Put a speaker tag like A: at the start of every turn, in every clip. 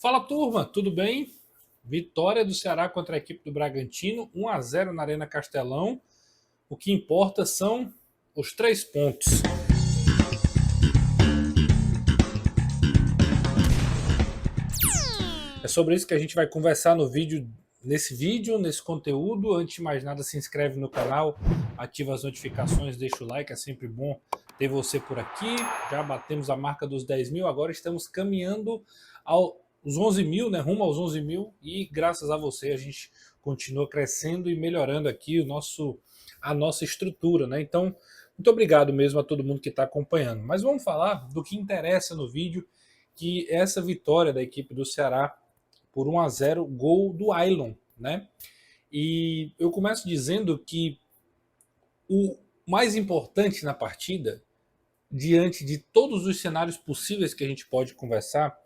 A: Fala turma, tudo bem? Vitória do Ceará contra a equipe do Bragantino, 1-0 na Arena Castelão. O que importa são os 3 pontos. É sobre isso que a gente vai conversar no vídeo, nesse conteúdo. Antes de mais nada, se inscreve no canal, ativa as notificações, deixa o like, é sempre bom ter você por aqui. Já batemos a marca dos 10 mil, agora estamos caminhando aos 11 mil, né? Rumo aos 11 mil, e graças a você a gente continua crescendo e melhorando aqui a nossa estrutura, né? Então, muito obrigado mesmo a todo mundo que está acompanhando. Mas vamos falar do que interessa no vídeo, que é essa vitória da equipe do Ceará por 1-0, gol do Ailon, né? E eu começo dizendo que o mais importante na partida, diante de todos os cenários possíveis que a gente pode conversar,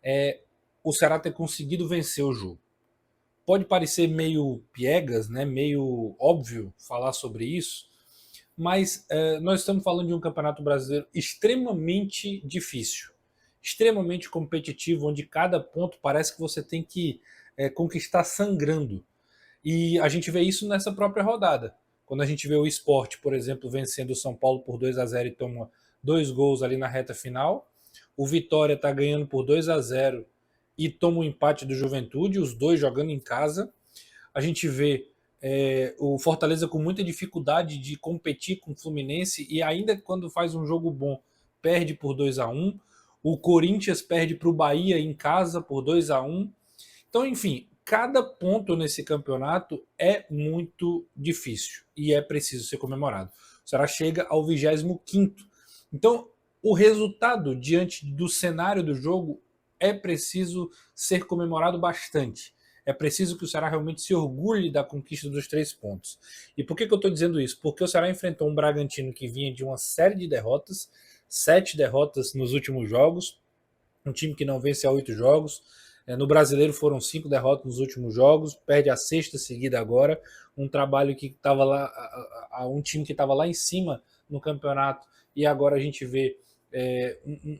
A: é o Ceará ter conseguido vencer o jogo. Pode parecer meio piegas, né? Meio óbvio falar sobre isso, mas nós estamos falando de um campeonato brasileiro extremamente difícil, extremamente competitivo, onde cada ponto parece que você tem que conquistar sangrando. E a gente vê isso nessa própria rodada. Quando a gente vê o Sport, por exemplo, vencendo o São Paulo por 2-0 e toma 2 gols ali na reta final. O Vitória está ganhando por 2-0 e toma um empate do Juventude, os dois jogando em casa. A gente vê o Fortaleza com muita dificuldade de competir com o Fluminense e ainda quando faz um jogo bom, perde por 2-1. O Corinthians perde para o Bahia em casa por 2-1. Então, enfim, cada ponto nesse campeonato é muito difícil e é preciso ser comemorado. O Ceará chega ao 25º. Então, o resultado diante do cenário do jogo é preciso ser comemorado bastante. É preciso que o Ceará realmente se orgulhe da conquista dos 3 pontos. E por que eu estou dizendo isso? Porque o Ceará enfrentou um Bragantino que vinha de uma série de derrotas, 7 derrotas nos últimos jogos, um time que não vence há 8 jogos. No Brasileiro foram 5 derrotas nos últimos jogos, perde a sexta seguida agora. Um trabalho que estava lá, um time que estava lá em cima no campeonato, e agora a gente vê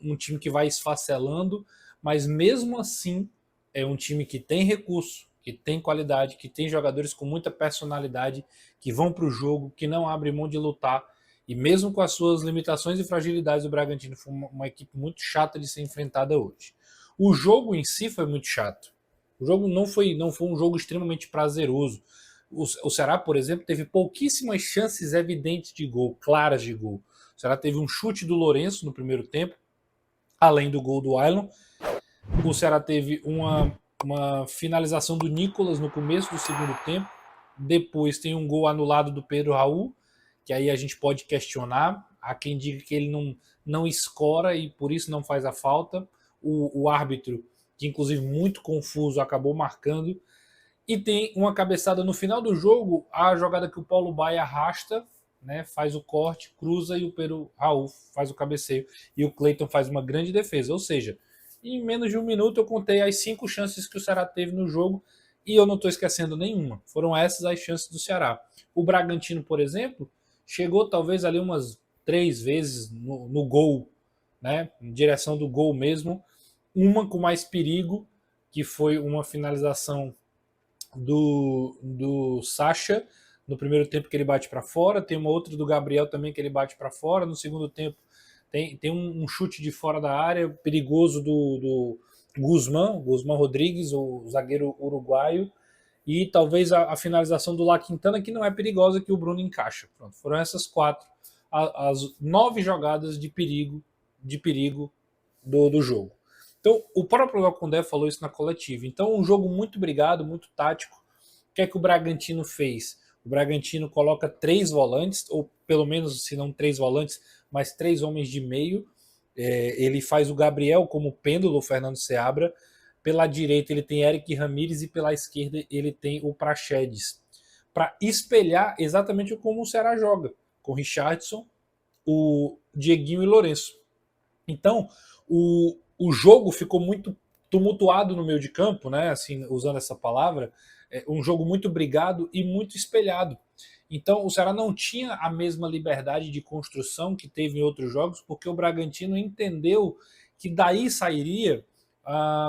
A: um time que vai esfacelando, mas mesmo assim é um time que tem recurso, que tem qualidade, que tem jogadores com muita personalidade, que vão para o jogo, que não abre mão de lutar. E mesmo com as suas limitações e fragilidades, o Bragantino foi uma equipe muito chata de ser enfrentada hoje. O jogo em si foi muito chato. O jogo não foi um jogo extremamente prazeroso. O Ceará, por exemplo, teve pouquíssimas chances evidentes de gol, claras de gol. O Ceará teve um chute do Lourenço no primeiro tempo, além do gol do Ailon. O Ceará teve uma finalização do Nicolas no começo do segundo tempo. Depois tem um gol anulado do Pedro Raul, que aí a gente pode questionar. Há quem diga que ele não escora e por isso não faz a falta. O árbitro, que inclusive muito confuso, acabou marcando. E tem uma cabeçada no final do jogo, a jogada que o Paulo Baia arrasta, né, faz o corte, cruza e o Pedro Raul faz o cabeceio. E o Cleiton faz uma grande defesa. Ou seja, em menos de um minuto eu contei as 5 chances que o Ceará teve no jogo e eu não estou esquecendo nenhuma. Foram essas as chances do Ceará. O Bragantino, por exemplo, chegou talvez ali umas 3 vezes no gol, né, em direção do gol mesmo. Uma com mais perigo, que foi uma finalização do Sacha no primeiro tempo, que ele bate para fora. Tem uma outra do Gabriel também que ele bate para fora. No segundo tempo tem um chute de fora da área perigoso do Guzmán Rodrigues, o zagueiro uruguaio. E talvez a finalização do La Quintana, que não é perigosa, que o Bruno encaixa. Pronto, foram essas 4 as 9 jogadas de perigo do jogo. Então, o próprio Locondé falou isso na coletiva. Então, um jogo muito brigado, muito tático. O que é que o Bragantino fez? O Bragantino coloca 3 volantes, ou pelo menos, se não 3 volantes, mas 3 homens de meio. Ele faz o Gabriel como pêndulo, o Fernando Seabra. Pela direita ele tem Eric Ramírez e pela esquerda ele tem o Praxedes. Para espelhar exatamente como o Ceará joga, com Richardson, o Dieguinho e Lourenço. Então, o jogo ficou muito tumultuado no meio de campo, né? Assim, usando essa palavra, um jogo muito brigado e muito espelhado. Então, o Ceará não tinha a mesma liberdade de construção que teve em outros jogos, porque o Bragantino entendeu que daí sairia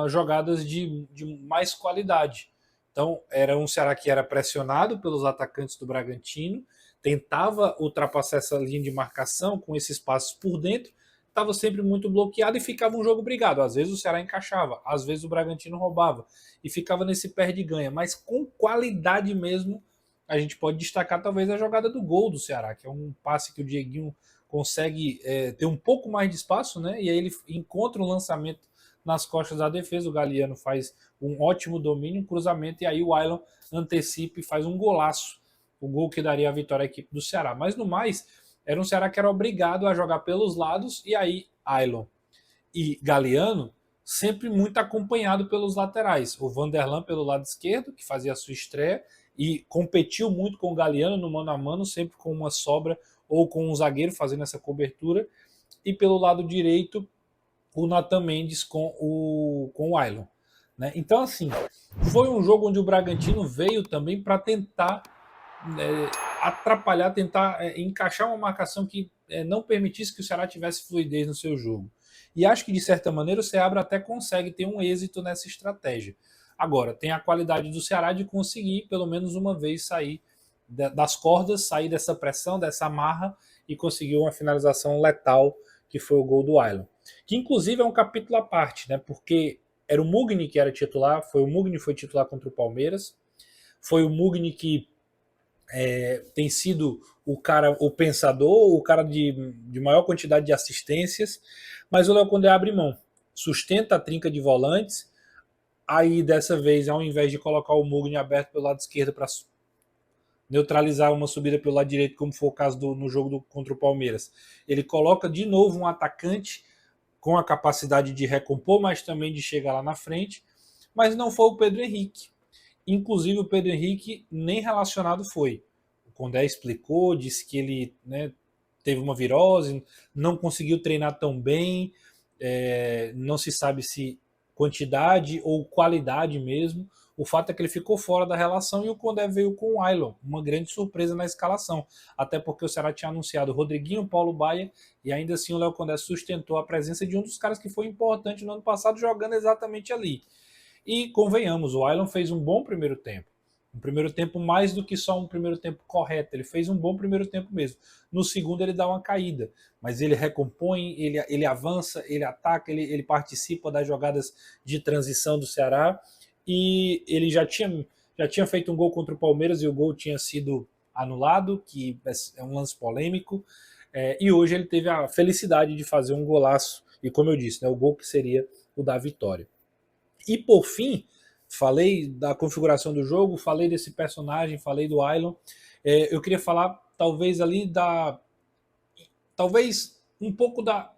A: jogadas de mais qualidade. Então, era um Ceará que era pressionado pelos atacantes do Bragantino, tentava ultrapassar essa linha de marcação com esses passos por dentro, estava sempre muito bloqueado e ficava um jogo brigado. Às vezes o Ceará encaixava, às vezes o Bragantino roubava e ficava nesse perde-ganha, mas com qualidade mesmo. A gente pode destacar talvez a jogada do gol do Ceará, que é um passe que o Dieguinho consegue ter um pouco mais de espaço, né? E aí ele encontra um lançamento nas costas da defesa, o Galeano faz um ótimo domínio, um cruzamento, e aí o Ailon antecipa e faz um golaço, o gol que daria a vitória à equipe do Ceará. Mas no mais, era um Ceará que era obrigado a jogar pelos lados, e aí Ailon e Galeano sempre muito acompanhado pelos laterais. O Vanderlan pelo lado esquerdo, que fazia a sua estreia, e competiu muito com o Galeano no mano a mano, sempre com uma sobra ou com um zagueiro fazendo essa cobertura. E pelo lado direito, o Nathan Mendes com o Ailon. Né? Então, assim, foi um jogo onde o Bragantino veio também para tentar atrapalhar, tentar encaixar uma marcação que não permitisse que o Ceará tivesse fluidez no seu jogo. E acho que, de certa maneira, o Ceará até consegue ter um êxito nessa estratégia. Agora, tem a qualidade do Ceará de conseguir, pelo menos uma vez, sair das cordas, sair dessa pressão, dessa amarra e conseguir uma finalização letal, que foi o gol do Ailon. Que, inclusive, é um capítulo à parte, né? Porque era o Mugni que era titular, o Mugni foi titular contra o Palmeiras, foi o Mugni que tem sido o pensador, o cara de maior quantidade de assistências, mas o Léo Condé abre mão, sustenta a trinca de volantes, aí dessa vez, ao invés de colocar o Mugni aberto pelo lado esquerdo para neutralizar uma subida pelo lado direito, como foi o caso no jogo contra o Palmeiras, ele coloca de novo um atacante com a capacidade de recompor, mas também de chegar lá na frente, mas não foi o Pedro Henrique. Inclusive o Pedro Henrique nem relacionado foi. O Condé explicou, disse que ele teve uma virose, não conseguiu treinar tão bem, não se sabe se quantidade ou qualidade mesmo. O fato é que ele ficou fora da relação e o Condé veio com o Ailon, uma grande surpresa na escalação, até porque o Ceará tinha anunciado Rodriguinho, Paulo Baia, e ainda assim o Léo Condé sustentou a presença de um dos caras que foi importante no ano passado, jogando exatamente ali. E convenhamos, o Ailon fez um bom primeiro tempo. Um primeiro tempo mais do que só um primeiro tempo correto. Ele fez um bom primeiro tempo mesmo. No segundo ele dá uma caída, mas ele recompõe, ele avança, ele ataca, ele participa das jogadas de transição do Ceará. E ele já tinha feito um gol contra o Palmeiras e o gol tinha sido anulado, que é um lance polêmico. E hoje ele teve a felicidade de fazer um golaço. E como eu disse, o gol que seria o da vitória. E por fim, falei da configuração do jogo, falei desse personagem, falei do Ailon. Eu queria falar talvez ali talvez um pouco da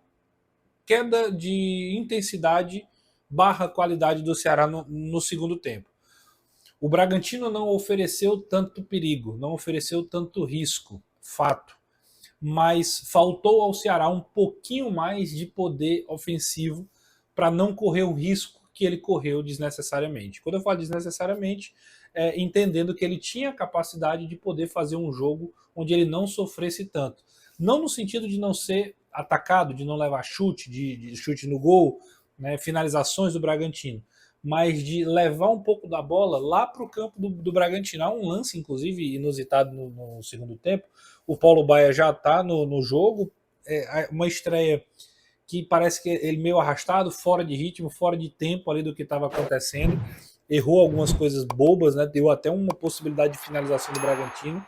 A: queda de intensidade barra qualidade do Ceará no segundo tempo. O Bragantino não ofereceu tanto perigo, não ofereceu tanto risco, fato. Mas faltou ao Ceará um pouquinho mais de poder ofensivo para não correr o risco que ele correu desnecessariamente. Quando eu falo desnecessariamente, entendendo que ele tinha a capacidade de poder fazer um jogo onde ele não sofresse tanto. Não no sentido de não ser atacado, de não levar chute, de chute no gol, finalizações do Bragantino, mas de levar um pouco da bola lá para o campo do Bragantino. Há um lance, inclusive, inusitado no segundo tempo. O Paulo Baia já está no jogo, uma estreia que parece que ele meio arrastado, fora de ritmo, fora de tempo ali do que estava acontecendo. Errou algumas coisas bobas, deu até uma possibilidade de finalização do Bragantino,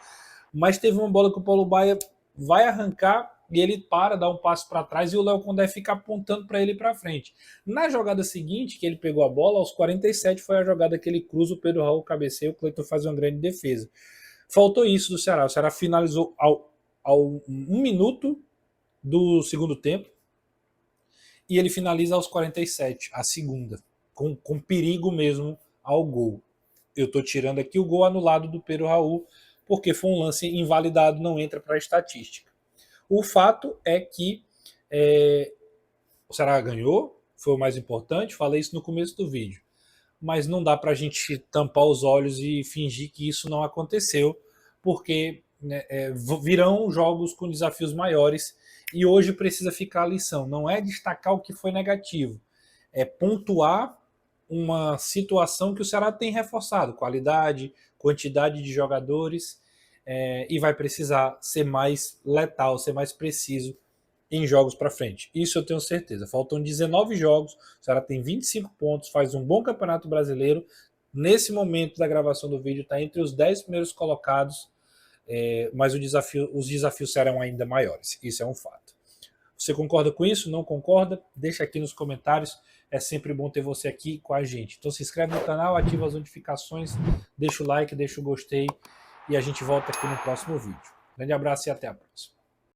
A: mas teve uma bola que o Paulo Baia vai arrancar e ele dá um passo para trás e o Léo Condé fica apontando para ele para frente. Na jogada seguinte, que ele pegou a bola, aos 47 foi a jogada que ele cruza, o Pedro Raul cabeceia, o Cleiton faz uma grande defesa. Faltou isso do Ceará. O Ceará finalizou ao 1 minuto do segundo tempo e ele finaliza aos 47, a segunda, com perigo mesmo ao gol. Eu estou tirando aqui o gol anulado do Pedro Raul, porque foi um lance invalidado, não entra para a estatística. O fato é que o Ceará ganhou, foi o mais importante, falei isso no começo do vídeo, mas não dá para a gente tampar os olhos e fingir que isso não aconteceu, porque virão jogos com desafios maiores e hoje precisa ficar a lição. Não é destacar o que foi negativo, pontuar uma situação que o Ceará tem reforçado, qualidade, quantidade de jogadores, e vai precisar ser mais letal, ser mais preciso em jogos para frente. Isso eu tenho certeza. Faltam 19 jogos, o Ceará tem 25 pontos, faz um bom campeonato brasileiro. Nesse momento da gravação do vídeo está entre os 10 primeiros colocados, mas os desafios serão ainda maiores. Isso é um fato. Você concorda com isso? Não concorda? Deixa aqui nos comentários. É sempre bom ter você aqui com a gente. Então se inscreve no canal, ativa as notificações, deixa o like, deixa o gostei e a gente volta aqui no próximo vídeo. Grande abraço e até a próxima.